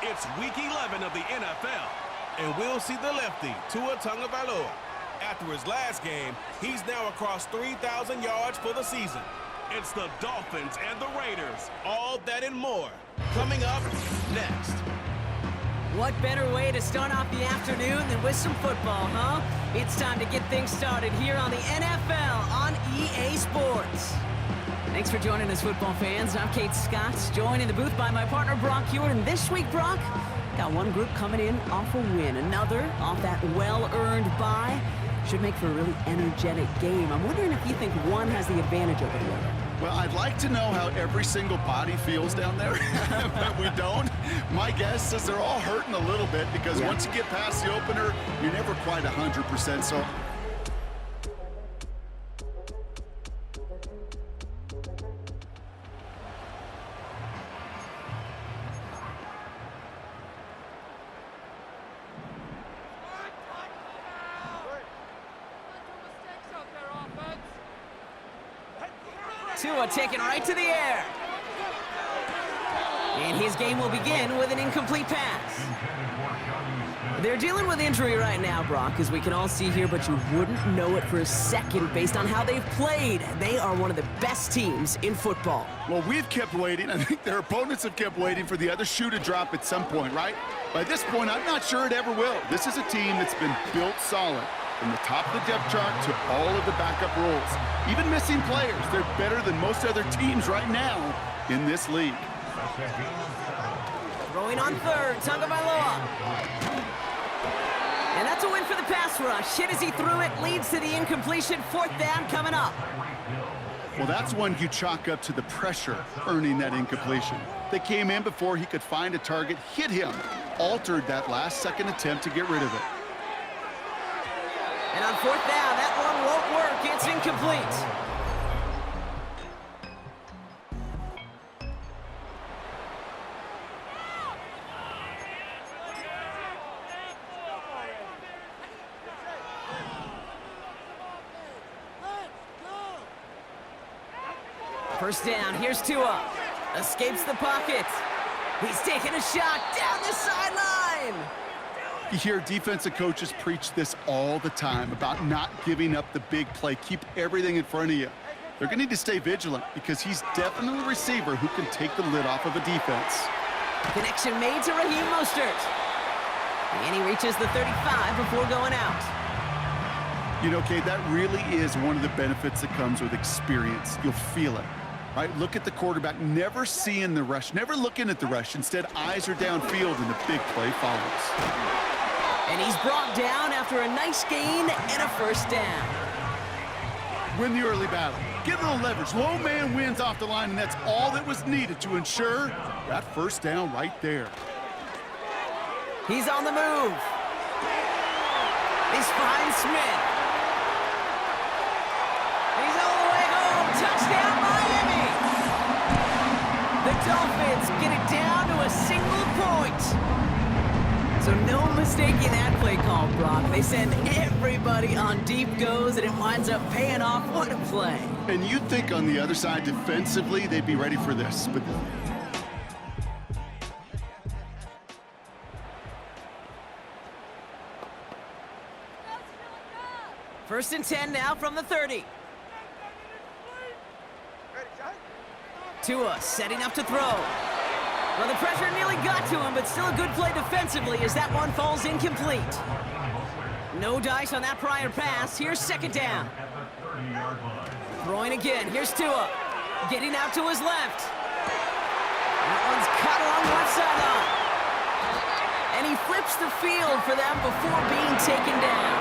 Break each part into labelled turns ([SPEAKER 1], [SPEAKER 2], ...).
[SPEAKER 1] It's Week 11 of the NFL, and we'll see the lefty, Tua Tagovailoa. After his last game, he's now across 3,000 yards for the season. It's the Dolphins and the Raiders, all that and more, coming up next.
[SPEAKER 2] What better way to start off the afternoon than with some football, huh? It's time to get things started here on the NFL on EA Sports. Thanks for joining us, football fans. I'm Kate Scott, joined in the booth by my partner, Brock Hewitt. And this week, Brock, got one group coming in off a win, another off that well-earned bye. Should make for a really energetic game. I'm wondering if you think one has the advantage over the other.
[SPEAKER 3] Well, I'd like to know how every single body feels down there, but we don't. My guess is they're all hurting a little bit because once you get past the opener, you're never quite 100%. So.
[SPEAKER 2] Tua taken right to the air. And his game will begin with an incomplete pass. They're dealing with injury right now, Brock, as we can all see here, but you wouldn't know it for a second based on how they've played. They are one of the best teams in football.
[SPEAKER 3] Well, we've kept waiting. I think their opponents have kept waiting for the other shoe to drop at some point, right? By this point, I'm not sure it ever will. This is a team that's been built solid. From the top of the depth chart to all of the backup roles. Even missing players, they're better than most other teams right now in this league.
[SPEAKER 2] Throwing on third, Tagovailoa. And that's a win for the pass rush. Hit as he threw it, leads to the incompletion. Fourth down coming up.
[SPEAKER 3] Well, that's one you chalk up to the pressure earning that incompletion. They came in before he could find a target, hit him, altered that last-second attempt to get rid of it.
[SPEAKER 2] And on fourth down, that one won't work. It's incomplete. First down, here's Tua. Escapes the pocket. He's taking a shot down the sideline.
[SPEAKER 3] You hear defensive coaches preach this all the time about not giving up the big play. Keep everything in front of you. They're going to need to stay vigilant because he's definitely a receiver who can take the lid off of a defense.
[SPEAKER 2] Connection made to Raheem Mostert. And he reaches the 35 before going out.
[SPEAKER 3] You know, Kate, that really is one of the benefits that comes with experience. You'll feel it. Right, look at the quarterback, never seeing the rush, never looking at the rush. Instead, eyes are downfield and the big play follows.
[SPEAKER 2] And he's brought down after a nice gain and a first down.
[SPEAKER 3] Win the early battle. Get a little leverage. Low man wins off the line, and that's all that was needed to ensure that first down right there.
[SPEAKER 2] He's on the move. He's finds Smith. He's all the way home. Touchdown, Miami. The Dolphins get it down to a single point. So no mistaking that play call, Brock. They send everybody on deep goes, and it winds up paying off. What a play.
[SPEAKER 3] And you'd think on the other side, defensively, they'd be ready for this. But
[SPEAKER 2] first and 10 now from the 30. Tua setting up to throw. Well, the pressure nearly got to him, but still a good play defensively as that one falls incomplete. No dice on that prior pass. Here's second down. Throwing again. Here's Tua. Getting out to his left. That one's caught along the left sideline. And he flips the field for them before being taken down.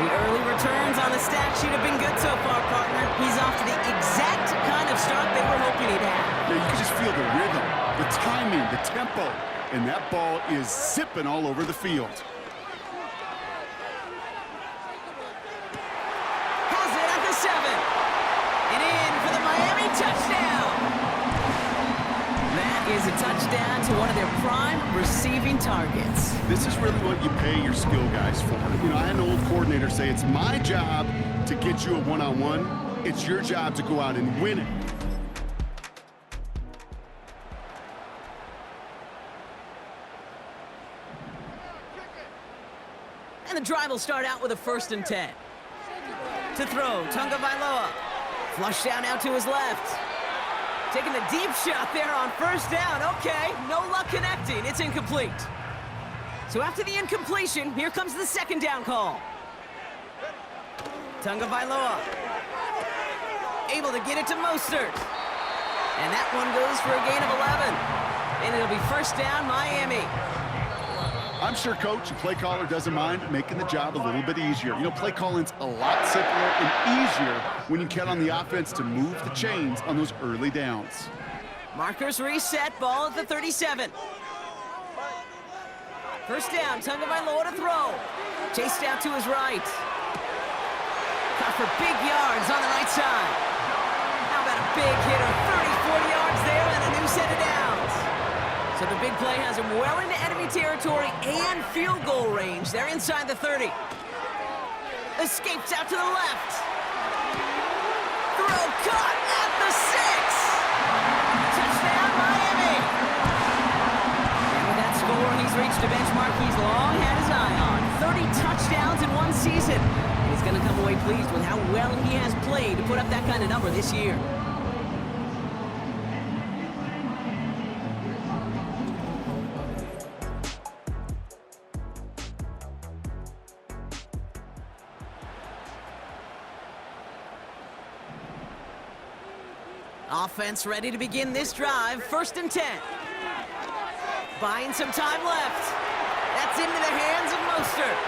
[SPEAKER 2] The early returns on the stat sheet have been good so far, partner. He's off to the exact kind of start they were hoping he'd have.
[SPEAKER 3] Yeah, you can just feel the rhythm, the timing, the tempo, and that ball is zipping all over the field.
[SPEAKER 2] Has it at the 7. And in for the Miami touchdown. That is a touchdown to one of their prime receiving targets.
[SPEAKER 3] This is really what you pay your skill guys for. You know, I had an old coordinator say, it's my job to get you a one-on-one. It's your job to go out and win it.
[SPEAKER 2] And the drive will start out with a 1st and 10. To throw, Tunga Vailoa. Flush down out to his left. Taking the deep shot there on 1st down. Okay, no luck connecting. It's incomplete. So after the incompletion, here comes the 2nd down call. Tunga Vailoa. Able to get it to Mostert. And that one goes for a gain of 11. And it'll be 1st down, Miami.
[SPEAKER 3] I'm sure coach and play caller doesn't mind making the job a little bit easier. You know, play calling's a lot simpler and easier when you count on the offense to move the chains on those early downs.
[SPEAKER 2] Markers reset, ball at the 37. 1st down, Tunga Vailoa to throw. Chased out to his right. Caught for big yards on the right side. How about a big hit of 30, 40 yards there and a new set of downs? So the big play has him well into enemy territory and field goal range. They're inside the 30. Escapes out to the left. Throw caught at the 6. Touchdown, Miami. And with that score, he's reached a benchmark he's long had his eye on. 30 touchdowns in one season. And he's going to come away pleased with how well he has played to put up that kind of number this year. Offense ready to begin this drive. 1st and 10. Buying some time left. That's into the hands of Mostert.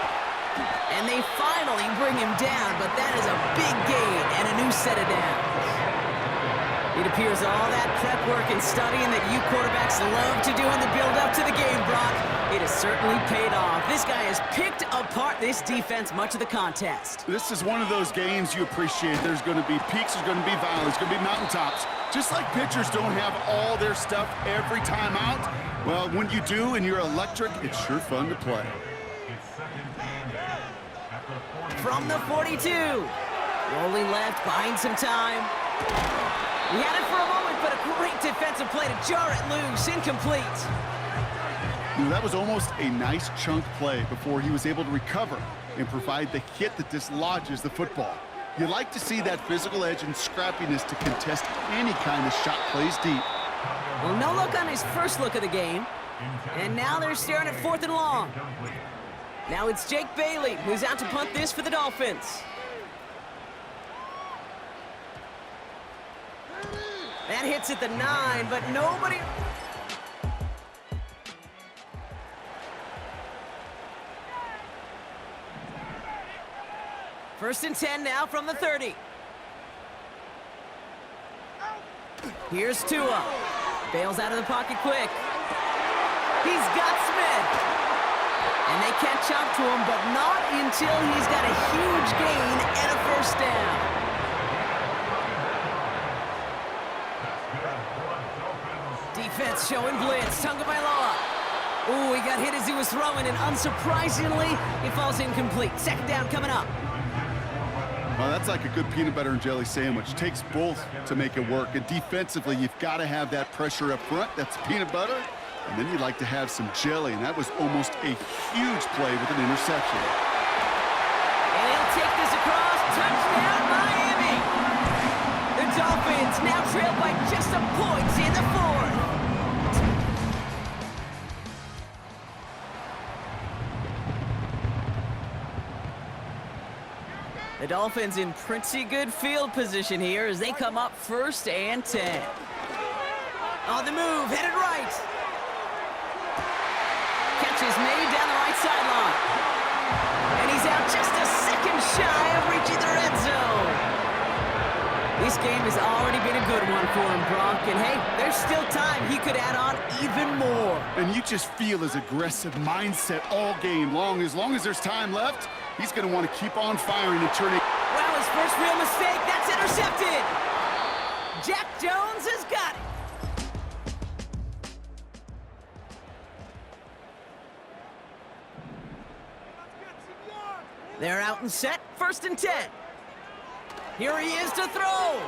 [SPEAKER 2] And they finally bring him down, but that is a big gain and a new set of downs. It appears all that prep work and studying that you quarterbacks love to do in the build-up to the game, Brock, it has certainly paid off. This guy has picked apart this defense much of the contest.
[SPEAKER 3] This is one of those games you appreciate. There's going to be peaks, there's going to be valleys, there's going to be mountaintops. Just like pitchers don't have all their stuff every time out, well, when you do and you're electric, it's sure fun to play.
[SPEAKER 2] From the 42. Rolling left, buying some time. He had it for a moment, but a great defensive play to jar it loose. Incomplete.
[SPEAKER 3] You know, that was almost a nice chunk play before he was able to recover and provide the hit that dislodges the football. You like to see that physical edge and scrappiness to contest any kind of shot plays deep.
[SPEAKER 2] Well, no look on his first look of the game. And now they're staring at 4th and long. Now it's Jake Bailey who's out to punt this for the Dolphins. That hits at the 9, but nobody... First and 10 now from the 30. Here's Tua. Bails out of the pocket quick. He's got Smith. And they catch up to him, but not until he's got a huge gain and a 1st down. Defense showing blitz. Tunga Vailoa. Ooh, he got hit as he was throwing, and unsurprisingly, it falls incomplete. 2nd down coming up.
[SPEAKER 3] Well, that's like a good peanut butter and jelly sandwich. It takes both to make it work. And defensively, you've got to have that pressure up front. That's peanut butter. And then you'd like to have some jelly. And that was almost a huge play with an interception.
[SPEAKER 2] And he'll take this across. Touchdown, Miami. The Dolphins now trail by just a point in the 4th. The Dolphins in pretty good field position here as they come up 1st and 10. On the move, headed right. Catch is made down the right sideline. And he's out just a second shy of reaching the red zone. This game has already been a good one for him, Brock. And hey, there's still time. He could add on even more.
[SPEAKER 3] And you just feel his aggressive mindset all game long. As there's time left, he's going to want to keep on firing and turning.
[SPEAKER 2] Well, his first real mistake, that's intercepted. Jack Jones has got it. They're out and set, 1st and 10. Here he is to throw.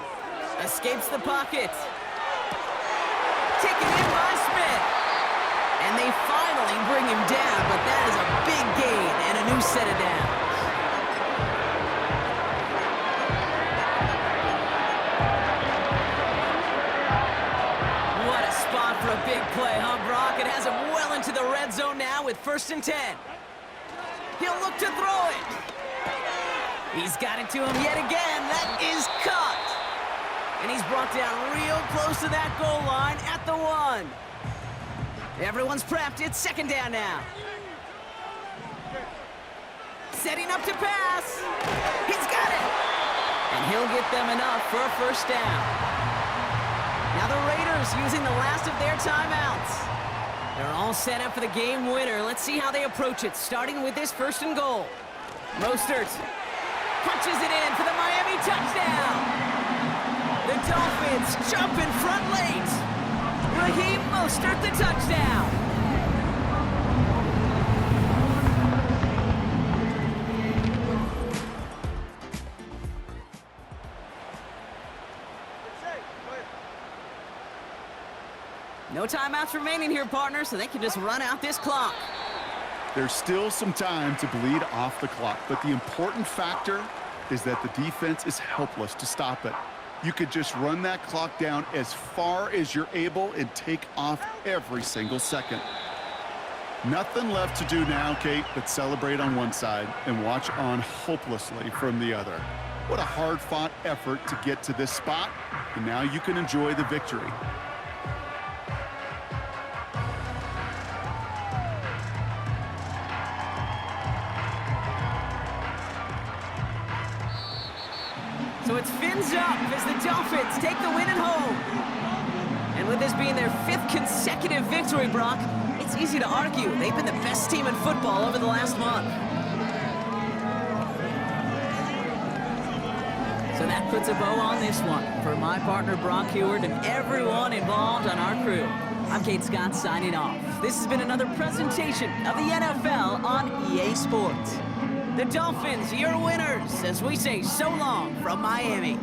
[SPEAKER 2] Escapes the pocket. Taken in by Smith. And they finally bring him down, but that is a big gain and a new set of downs. play, huh, Brock? It has him well into the red zone now with 1st and 10. He'll look to throw it. He's got it to him yet again. That is caught. And he's brought down real close to that goal line at the 1. Everyone's prepped. It's 2nd down now. Setting up to pass. He's got it. And he'll get them enough for a 1st down. Now the Raiders using the last of their timeouts. They're all set up for the game winner. Let's see how they approach it, starting with this 1st and goal. Mostert punches it in for the Miami touchdown. The Dolphins jump in front late. Raheem Mostert the touchdown. No timeouts remaining here, partner, so they can just run out this clock.
[SPEAKER 3] There's still some time to bleed off the clock, but the important factor is that the defense is helpless to stop it. You could just run that clock down as far as you're able and take off every single second. Nothing left to do now, Kate, but celebrate on one side and watch on hopelessly from the other. What a hard-fought effort to get to this spot, and now you can enjoy the victory.
[SPEAKER 2] So it's fins up as the Dolphins take the win at home. And with this being their 5th consecutive victory, Brock, it's easy to argue they've been the best team in football over the last month. So that puts a bow on this one. For my partner, Brock Heward, and everyone involved on our crew, I'm Kate Scott signing off. This has been another presentation of the NFL on EA Sports. The Dolphins, your winners, as we say so long from Miami.